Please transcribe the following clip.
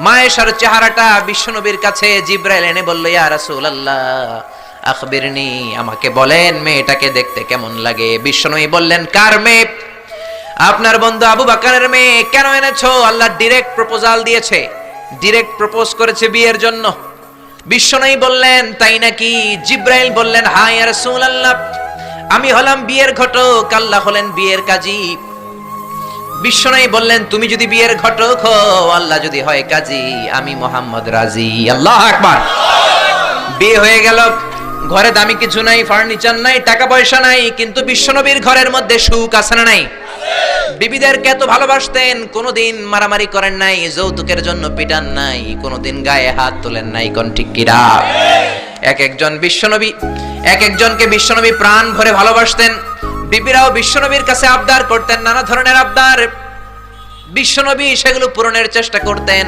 মায়েশার চেহারাটা বিশ্বনবীর কাছে জিব্রাইল এনে বলল, ইয়া রাসূলুল্লাহ আখবিরনি, আমাকে বলেন মেয়েটাকে দেখতে কেমন লাগে। বিশ্বনবী বললেন, কার মেয়ে? আপনার বন্ধু আবু বকরের মেয়ে। কেন এনেছো? আল্লাহ ডাইরেক্ট প্রপোজাল দিয়েছে, ডাইরেক্ট প্রপোজ করেছে বিয়ের জন্য। বিশ্বনবী বললেন, তাই নাকি? জিব্রাইল বললেন, হ্যাঁ ইয়া রাসূলুল্লাহ, আমি হলাম বিয়ের ঘটক, আল্লাহ হলেন বিয়ের কাজী। বিশ্বনবী বললেন, তুমি যদি বিয়ের ঘটক হও, আল্লাহ যদি হয় কাজী, আমি মুহাম্মদ রাজি। আল্লাহু আকবার। বিয়ে হয়ে গেল। ঘরে দামি কিছু নাই, ফার্নিচার নাই, টাকা পয়সা নাই, কিন্তু বিশ্বনবীর ঘরের মধ্যে সুখ আছে না নাই? বিবিদেরকে এত ভালোবাসতেন, কোনোদিন মারামারি করেন নাই, যৌতুকের জন্য পিটান নাই, কোনোদিন গায়ে হাত তোলেন নাই। কোন ঠিক কিরা? এক একজনকে বিশ্বনবী প্রাণ ভরে ভালোবাসতেন। বিবিরাও বিশ্বনবীর কাছে আবদার করতেন, নানা ধরনের আবদার। বিশ্বনবী সেগুলো পূরণের চেষ্টা করতেন।